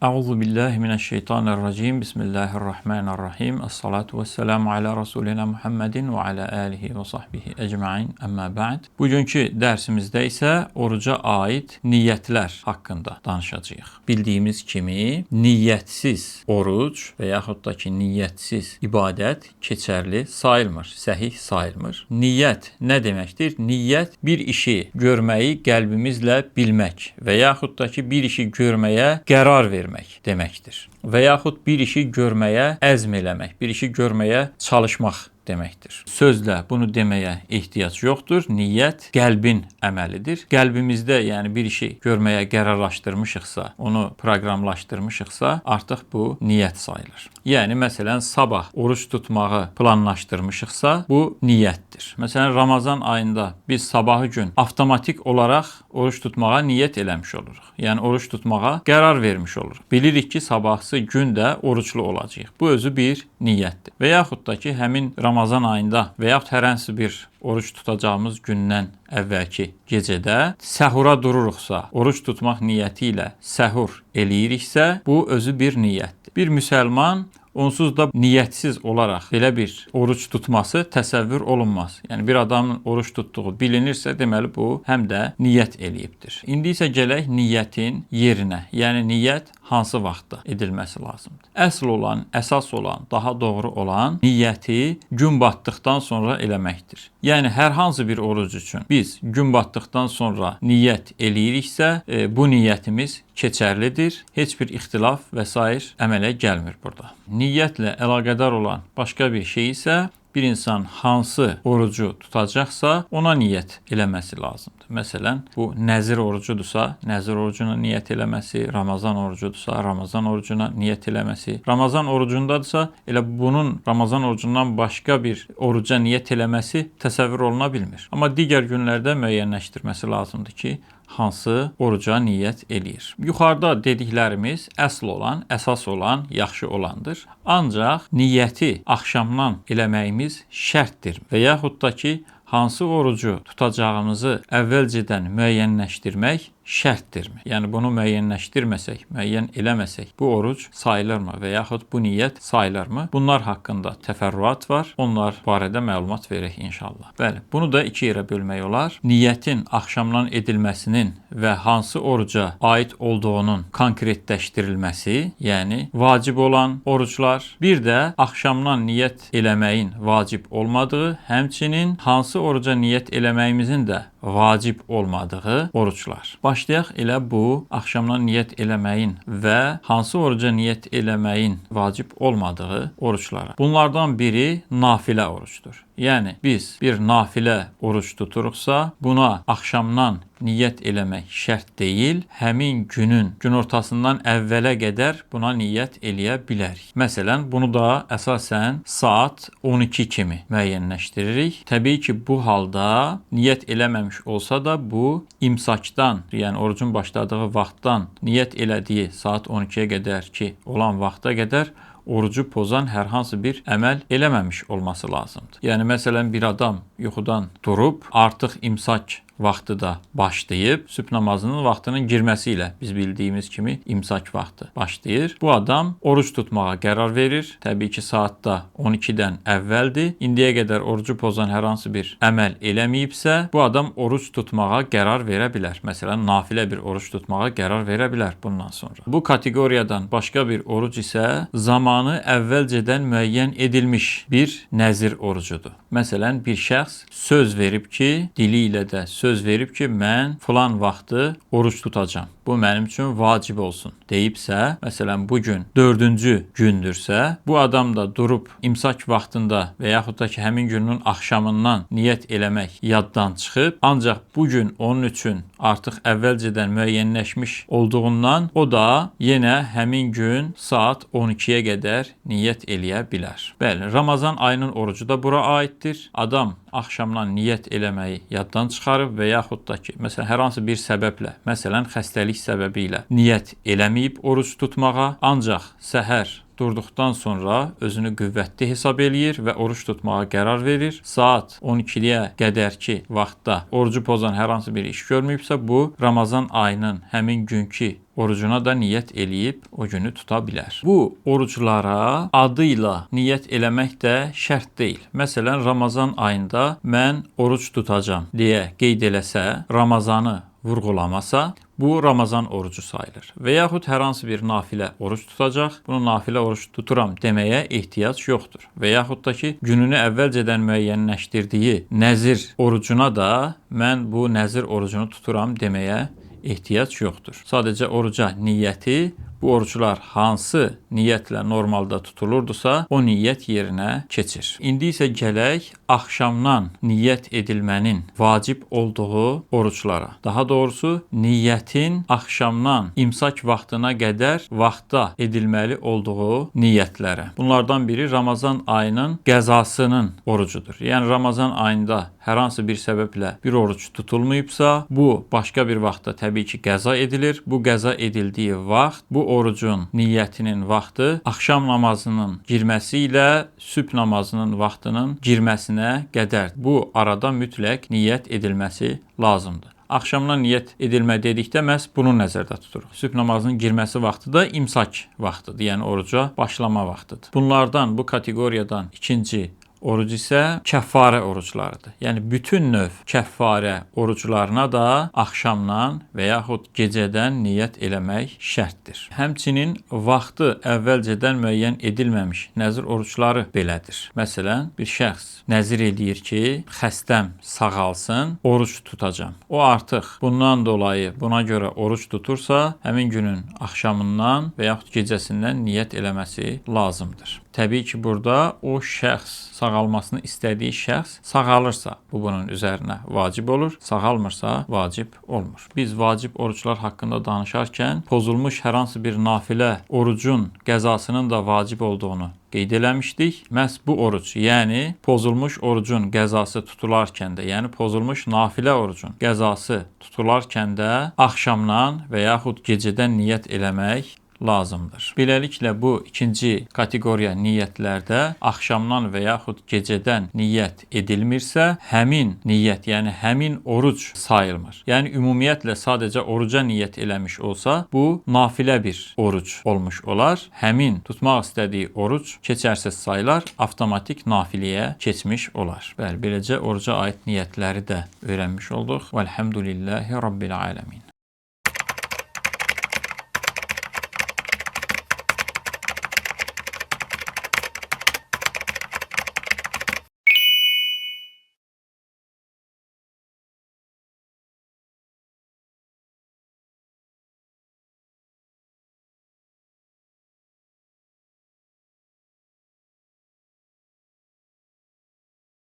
Euzu billahi mineşşeytanirracim. Bismillahirrahmanirrahim. Essalatu vesselamu ala Resulina Muhammedin ve ala alihi ve sahbihi ecmaîn. Amma ba'd. Bugünkü dərsimizdə isə oruca aid niyyətlər haqqında danışacağıq. Bildiyimiz kimi niyyətsiz oruc və yaxud da ki niyyətsiz ibadət keçərli sayılmır, səhih sayılmır. Niyyət nə deməkdir? Niyyət bir işi görməyi qəlbimizlə bilmək və yaxud da ki bir işi görməyə qərar vermək deməkdir. Və yaxud bir işi görməyə əzm eləmək, bir işi görməyə çalışmaq deməkdir. Sözlə bunu deməyə ehtiyac yoxdur. Niyyət qəlbin əməlidir. Qəlbimizdə yəni bir işi görməyə qərarlaşdırmışıqsa, onu proqramlaşdırmışıqsa, artıq bu niyyət sayılır. Yəni məsələn sabah oruç tutmağı planlaşdırmışıqsa, bu niyyətdir. Məsələn Ramazan ayında biz sabahı gün avtomatik olaraq oruç tutmağa niyyət eləmiş oluruq. Yəni oruç tutmağa qərar vermiş oluruq. Bilirik ki, sabahsı gün də oruçlu olacağıq. Bu özü bir niyyətdir. Və yaxud da ki, həmin Ramazan ayında və yaxud hər hansı bir oruç tutacağımız gündən əvvəlki gecədə səhura dururuqsa, oruç tutmaq niyyəti ilə səhur eləyiriksə, bu özü bir niyyətdir. Bir müsəlman onsuz da niyyətsiz olaraq belə bir oruç tutması təsəvvür olunmaz. Yəni bir adamın oruç tutduğu bilinirsə, deməli bu həm də niyyət eləyibdir. İndi isə gələk niyyətin yerinə. Yəni niyyət hansı vaxtda edilməsi lazımdır? Əsl olan, əsas olan, daha doğru olan niyyəti gün batdıqdan sonra eləməkdir. Yəni hər hansı bir oruc üçün biz gün batdıqdan sonra niyyət eləyiriksə, bu niyyətimiz keçərlidir. Heç bir ixtilaf və s. əmələ gəlmir burada. Niyyətlə əlaqədar olan başqa bir şey isə bir insan hansı orucu tutacaqsa ona niyyət eləməsi lazımdır. Məsələn, bu nəzir orucudursa, nəzir orucuna niyyət eləməsi, Ramazan orucudursa, Ramazan orucuna niyyət eləməsi, Ramazan orucundadırsa, elə bunun Ramazan orucundan başqa bir oruca niyyət eləməsi təsəvvür oluna bilmir. Amma digər günlərdə müəyyənləşdirməsi lazımdır ki, hansı oruca niyyət eləyir. Yuxarıda dediklərimiz əsl olan, əsas olan, yaxşı olandır. Ancaq niyyəti axşamdan eləməyimiz şərtdir və yaxud da ki, hansı orucu tutacağımızı əvvəlcədən müəyyənləşdirmək şərtdirmi? Yəni bunu müəyyənləşdirməsək, müəyyən eləməsək bu oruc sayılırmı və yaxud bu niyyət sayılırmı? Bunlar haqqında təfərrüat var. Onlar barədə məlumat verək inşallah. Bəli, bunu da iki yerə bölmək olar. Niyyətin axşamdan edilməsinin və hansı oruca aid olduğunun konkretləşdirilməsi, yəni vacib olan oruclar, bir də axşamdan niyyət eləməyin vacib olmadığı, həmçinin hansı oruca niyyət eləməyimizin də vacib olmadığı oruclar. Başlayaq elə bu axşamdan niyyət eləməyin və hansı oruca niyyət eləməyin vacib olmadığı oruclara. Bunlardan biri nafilə orucdur. Yəni biz bir nafilə oruc tuturuqsa, buna axşamdan niyyət eləmək şərt deyil, həmin günün günortasından əvvələ qədər buna niyyət eləyə bilərik. Məsələn, bunu da əsasən saat 12 kimi müəyyənləşdiririk. Təbii ki, bu halda niyyət eləməmiş olsa da bu imsakdan, yəni orucun başladığı vaxtdan niyyət elədiyi saat 12-yə qədər ki, olan vaxta qədər orucu pozan hər hansı bir əməl eləməmiş olması lazımdır. Yəni məsələn bir adam yuxudan durub artıq imsak vaxtı da başlayıb, sübh namazının vaxtının girməsi ilə biz bildiyimiz kimi imsak vaxtı başlayır. Bu adam oruc tutmağa qərar verir. Təbii ki, saatda 12-dən əvvəldir. İndiyə qədər orucu pozan hər hansı bir əməl eləməyibsə, bu adam oruc tutmağa qərar verə bilər. Məsələn, nafilə bir oruc tutmağa qərar verə bilər bundan sonra. Bu kateqoriyadan başqa bir oruc isə zamanı əvvəlcədən müəyyən edilmiş bir nəzir orucudur. Məsələn, bir şəxs söz verib ki, dili ilə də söz verib ki, mən filan vaxtı oruç tutacağam. Bu mənim üçün vacib olsun deyibsə, məsələn bu gün 4-cü gündürsə, bu adam da durub imsak vaxtında və yaxud da ki, həmin günün axşamından niyyət eləmək yaddan çıxıb, ancaq bu gün onun üçün artıq əvvəlcədən müəyyənləşmiş olduğundan o da yenə həmin gün saat 12-yə qədər niyyət eləyə bilər. Bəli, Ramazan ayının orucu da bura aiddir. Adam axşamdan niyyət eləməyi yaddan çıxarıb və yaxud da ki, məsələn hər hansı bir səbəblə, məsələn xəstəlik səbəbilə niyyət eləməyib oruç tutmağa, ancaq səhər durduqdan sonra özünü qüvvətli hesab eləyir və oruç tutmağa qərar verir. Saat 12-yə qədərki vaxtda orucu pozan hər hansı bir iş görməyibsə, bu Ramazan ayının həmin günkü orucuna da niyyət eləyib o günü tuta bilər. Bu oruclara adı ilə niyyət eləmək də şərt deyil. Məsələn, Ramazan ayında mən oruc tutacam deyə qeyd eləsə, Ramazanı vurğulamasa, bu Ramazan orucu sayılır. Və yaxud hər hansı bir nafilə oruç tutacaq, bunu nafilə oruç tuturam deməyə ehtiyac yoxdur. Və yaxud da ki, gününü əvvəlcədən müəyyənləşdirdiyi nəzir orucuna da mən bu nəzir orucunu tuturam deməyə ehtiyac yoxdur. Sadəcə oruca niyyəti, bu oruclar hansı niyyətlə normalda tutulurdusa, o niyyət yerinə keçir. İndi isə gələk axşamdan niyyət edilmənin vacib olduğu oruclara. Daha doğrusu, niyyətin axşamdan imsak vaxtına qədər vaxtda edilməli olduğu niyyətlərə. Bunlardan biri Ramazan ayının qəzasının orucudur. Yəni, Ramazan ayında hər hansı bir səbəblə bir oruc tutulmayıbsa, bu başqa bir vaxtda təbii ki, qəza edilir. Bu qəza edildiyi vaxt, bu orucun niyyətinin vaxtı axşam namazının girməsi ilə sübh namazının vaxtının girməsinə qədər. Bu arada mütləq niyyət edilməsi lazımdır. Axşamdan niyyət edilmə dedikdə məhz bunu nəzərdə tuturuq. Sübh namazının girməsi vaxtı da imsak vaxtıdır, yəni oruca başlama vaxtıdır. Bunlardan, bu kateqoriyadan ikinci oruc isə kəffarə oruclarıdır. Yəni, bütün növ kəffarə oruclarına da axşamdan və yaxud gecədən niyyət eləmək şərtdir. Həmçinin vaxtı əvvəlcədən müəyyən edilməmiş nəzir orucları belədir. Məsələn, bir şəxs nəzir edir ki, xəstəm sağalsın, oruc tutacam. O artıq bundan dolayı, buna görə oruc tutursa, həmin günün axşamından və yaxud gecəsindən niyyət eləməsi lazımdır. Təbii ki, burada o şəxs, sağalmasını istədiyi şəxs sağalırsa, bu bunun üzərinə vacib olur, sağalmırsa vacib olmur. Biz vacib oruclar haqqında danışarkən pozulmuş hər hansı bir nafilə orucun qəzasının da vacib olduğunu qeyd eləmişdik. Məhz bu oruc, yəni pozulmuş orucun qəzası tutularkən də, yəni pozulmuş nafilə orucun qəzası tutularkən də axşamdan və yaxud gecədən niyyət eləmək lazımdır. Beləliklə, bu ikinci kateqoriya niyyətlərdə axşamdan və yaxud gecədən niyyət edilmirsə, həmin niyyət, yəni həmin oruc sayılmır. Yəni, ümumiyyətlə sadəcə oruca niyyət eləmiş olsa, bu nafilə bir oruc olmuş olar. Həmin tutmaq istədiyi oruc keçərsiz sayılar, avtomatik nafiləyə keçmiş olar. Bəli, beləcə oruca aid niyyətləri də öyrənmiş olduq. Vəlhamdülillahi Rabbil aləmin.